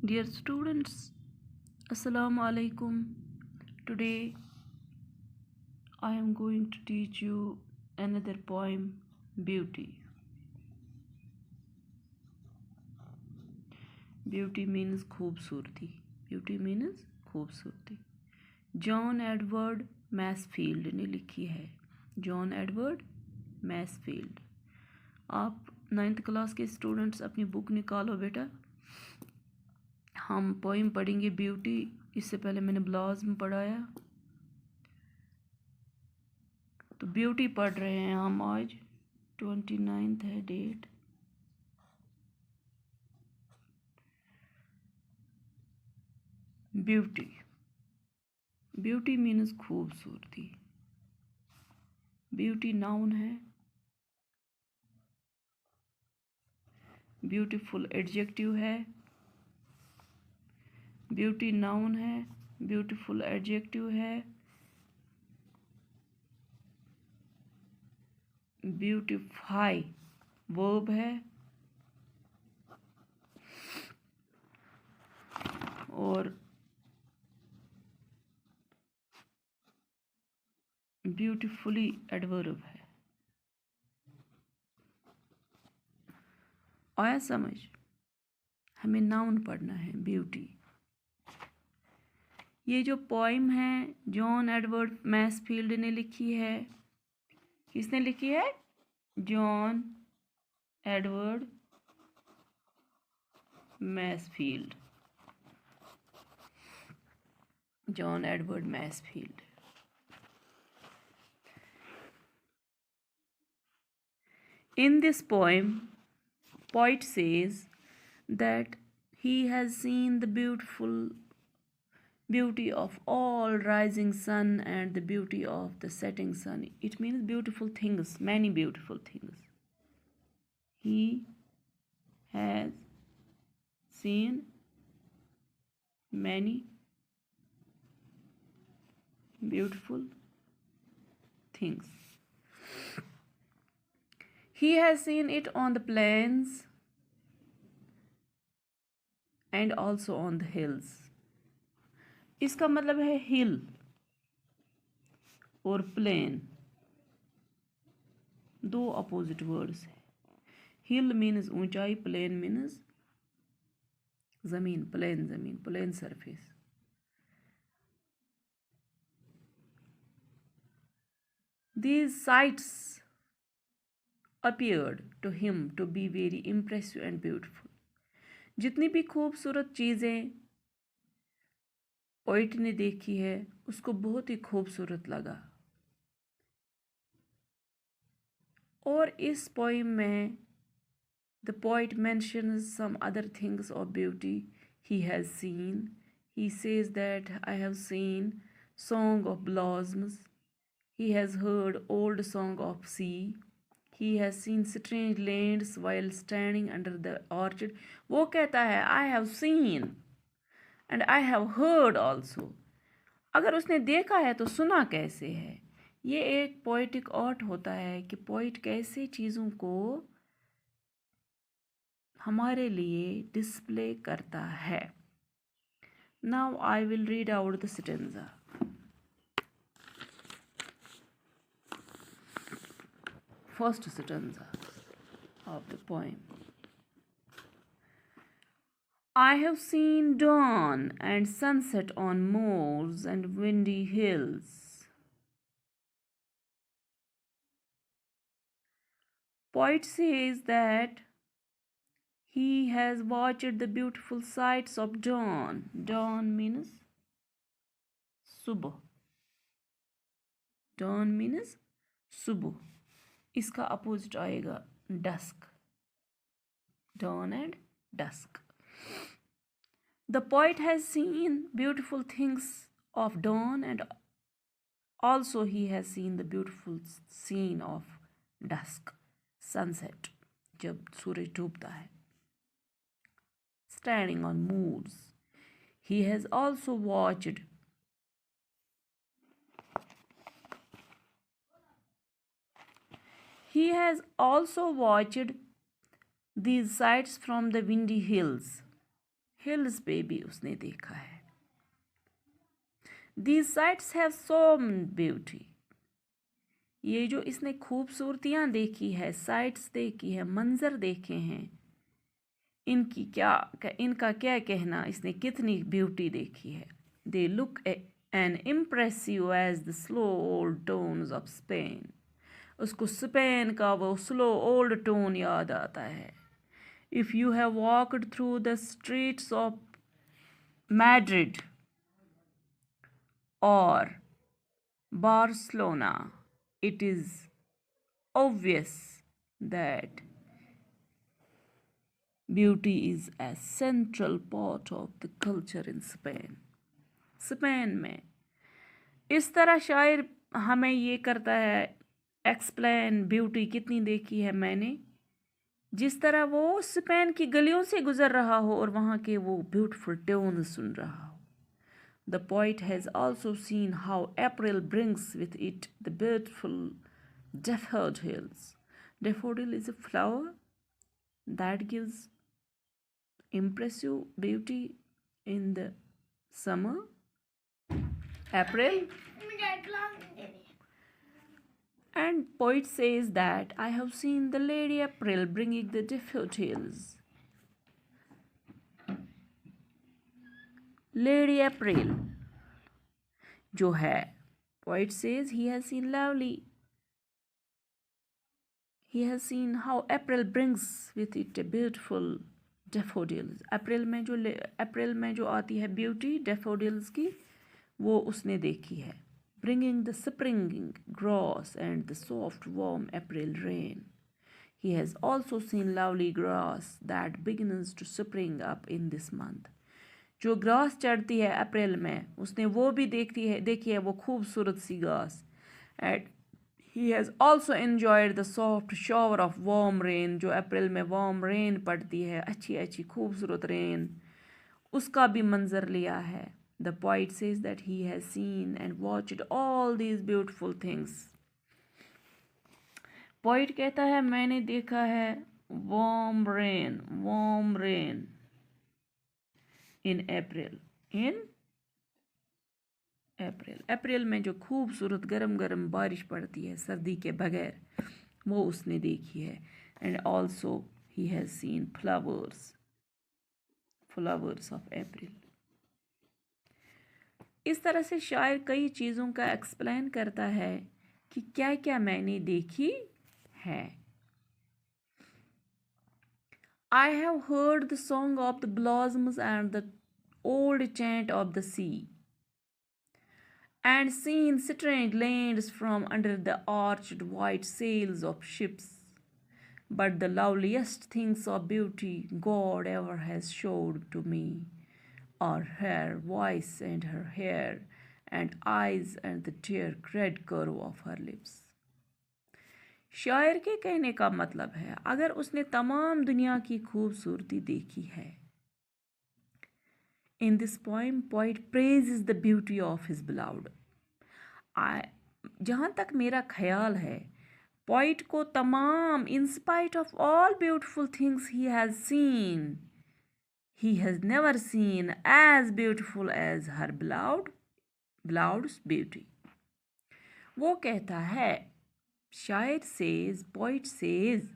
Dear students, Assalamu alaikum. Today I am going to teach you another poem, Beauty. Beauty means खूबसूरती. Beauty means खूबसूरती. John Edward Masefield ने लिखी है. John Edward Masefield. आप 9th class के students अपनी book निकालो बेटा. हम पोइम पढ़ेंगे ब्यूटी. इससे पहले मैंने ब्लाज्म पढ़ाया, तो ब्यूटी पढ़ रहे हैं हम. आज 29 है डेट. ब्यूटी. ब्यूटी मीन्स खूबसूरती. ब्यूटी नाउन है. ब्यूटीफुल एडजेक्टिव है. ब्यूटी नाउन है. ब्यूटीफुल एडजेक्टिव है. ब्यूटीफाई वर्ब है. और ब्यूटीफुली एडवर्ब है. आया समझ? हमें नाउन पढ़ना है ब्यूटी. ये जो पोइम है जॉन एडवर्ड मैसफील्ड ने लिखी है. किसने लिखी है? John Edward Masefield. John Edward Masefield. In this poem, poet says that he has seen the beauty of all rising sun and the beauty of the setting sun. It means beautiful things, many beautiful things. He has seen many beautiful things. He has seen it on the plains and also on the hills. इसका मतलब है हिल और plane दो opposite words है. Hill means ऊंचाई, plain means जमीन, plain जमीन, plain surface. These sights appeared to him to be very impressive and beautiful. जितनी भी खूबसूरत चीज़ें पोइट ने देखी है उसको बहुत ही खूबसूरत लगा. और इस पोइम में the poet mentions some other things of beauty he has seen. He says that I have seen song of blossoms. He has heard old song of sea. He has seen strange lands while standing under the orchard. वो कहता है I have seen and I have heard also. अगर उसने देखा है तो सुना कैसे है? ये एक पोइटिक आर्ट होता है कि पोइट कैसे चीज़ों को हमारे लिए डिस्प्ले करता है. Now I will read out the stanza. First stanza of the poem. I have seen dawn and sunset on moors and windy hills. Poet says that he has watched the beautiful sights of dawn. Dawn means सुबह. Dawn means सुबह. इसका opposite आएगा dusk. Dawn and dusk. The poet has seen beautiful things of dawn and also he has seen the beautiful scene of dusk, sunset, जब सूरज डूबता है. Standing on moors. He has also watched these sights from the windy hills. Hills पे भी उसने देखा है। These sights have so beauty. ये जो इसने खूबसूरतियाँ देखी है, साइट्स देखी है, मंजर देखे हैं, इनका क्या कहना, इसने कितनी ब्यूटी देखी है। They look and impress you as the slow old tones of Spain. उसको स्पेन का वो स्लो ओल्ड टोन याद आता है। If you have walked through the streets of Madrid or Barcelona, it is obvious that beauty is a central part of the culture in Spain. Spain में इस तरह शायर हमें ये करता है एक्सप्लेन ब्यूटी कितनी देखी है मैंने, जिस तरह वो स्पेन की गलियों से गुजर रहा हो और वहाँ के वो ब्यूटीफुल ट्यून सुन रहा हो। The poet has also seen how April brings with it the beautiful daffodils. Daffodil is a flower that gives impressive beauty in the summer. April. And poet says that I have seen the Lady April bringing the daffodils. Lady April जो है, poet says he has seen how April brings with it a beautiful daffodils. अप्रैल में जो आती है beauty daffodils की, वो उसने देखी है। Bringing the springing grass and the soft warm April rain. He has also seen lovely grass that begins to spring up in this month. जो ग्रास चढ़ती है अप्रैल में, उसने वो भी देखी है वो खूबसूरत सी घास। And he has also enjoyed the soft shower of warm rain, जो अप्रैल में वार्म रेन पड़ती है, अच्छी खूबसूरत रेन, उसका भी मंजर लिया है। The poet says that he has scene and watched all these beautiful things. Poet कहता है मैंने देखा है वार्म रेन इन अप्रैल में जो खूबसूरत गरम बारिश पड़ती है सर्दी के बगैर, वो उसने देखी है। And also he has scene flowers of April. इस तरह से शायर कई चीज़ों का एक्सप्लेन करता है कि क्या क्या मैंने देखी है। I have heard the song of the blossoms and the old chant of the sea, and seen strange lands from under the arched white sails of ships. But the loveliest things of beauty God ever has showed to me are her voice and her hair and eyes and the dear red curve of her lips. शायर के कहने का मतलब है, अगर उसने तमाम दुनिया की खूबसूरती देखी है, in this poem poet praises the beauty of his beloved. जहाँ तक मेरा ख्याल है, पोइट को तमाम, in spite of all beautiful things he has seen, he has never seen as beautiful as her beloved's beauty. वो कहता है, शायर सेज, पोइट सेज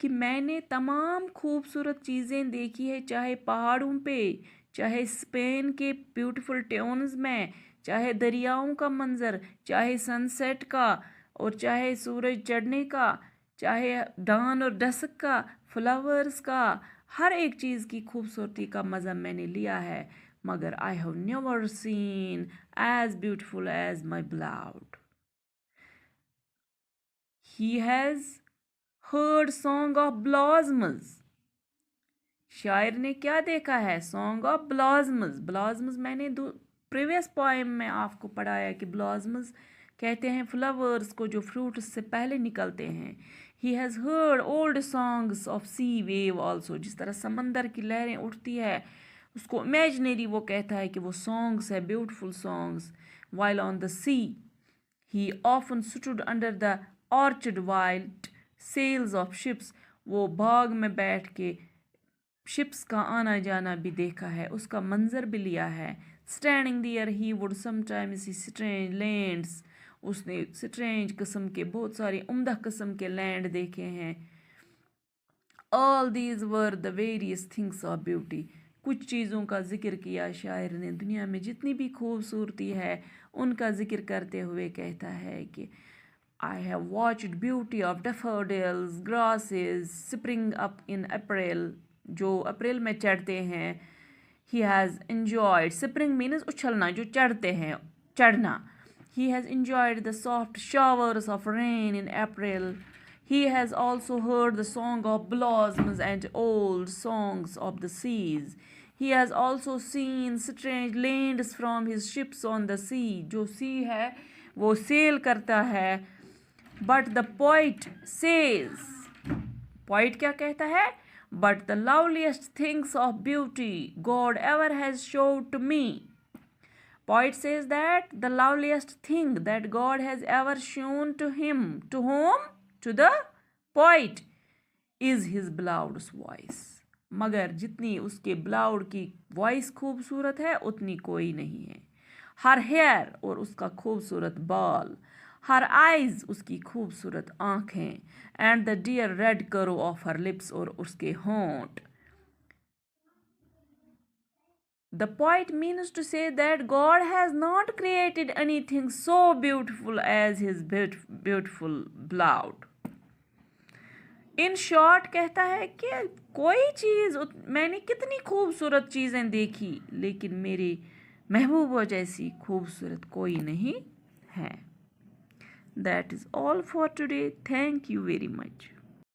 कि मैंने तमाम खूबसूरत चीज़ें देखी है, चाहे पहाड़ों पे, चाहे स्पेन के ब्यूटीफुल टाउन्स में, चाहे दरियाओं का मंज़र, चाहे सनसेट का, और चाहे सूरज चढ़ने का, चाहे डान और डस्क का, फ्लावर्स का, हर एक चीज़ की खूबसूरती का मज़ा मैंने लिया है, मगर I have never seen as beautiful as my beloved. He has heard song of blossoms. शायर ने क्या देखा है? Song of blossoms. Blossoms मैंने प्रीवियस पोएम में आपको पढ़ाया कि blossoms कहते हैं फ्लावर्स को जो फ्रूट से पहले निकलते हैं। He has heard old songs of sea wave also. जिस तरह समंदर की लहरें उठती है, उसको इमेजिनरी वो कहता है कि वो सॉन्ग्स है, beautiful songs. While on the sea, he often stood under the orchard white sails of ships. वो बाग में बैठ के शिप्स का आना जाना भी देखा है, उसका मंजर भी लिया है। Standing there he would sometimes see strange lands, उसने स्ट्रेंज किस्म के बहुत सारे उम्दा किस्म के लैंड देखे हैं। All these were the various things of beauty, कुछ चीज़ों का जिक्र किया शायर ने, दुनिया में जितनी भी खूबसूरती है उनका जिक्र करते हुए कहता है कि I have watched beauty of daffodils, grasses spring up in April, जो अप्रैल में चढ़ते हैं। He has enjoyed, spring means उछलना, जो चढ़ते हैं, चढ़ना। He has enjoyed the soft showers of rain in April. He has also heard the song of blossoms and old songs of the seas. He has also seen strange lands from his ships on the sea. जो sea है वो cell करता है। But the poet says, poet क्या कहता है? But the loveliest things of beauty God ever has showed to me. Poet says that the loveliest thing that God has ever shown to him, to whom? To the poet, is his beloved's voice. मगर जितनी उसके beloved की voice खूबसूरत है उतनी कोई नहीं है। हर हेयर, और उसका खूबसूरत बाल, हर आइज, उसकी खूबसूरत आँखें, एंड द डियर रेड करो ऑफ हर लिप्स, और उसके होंठ। The poet means to say that God has not created anything so beautiful as his beautiful beloved. In short कहता है कि कोई चीज़, मैंने कितनी खूबसूरत चीज़ें देखी लेकिन मेरे महबूबा जैसी खूबसूरत कोई नहीं है। That is all for today. Thank you very much.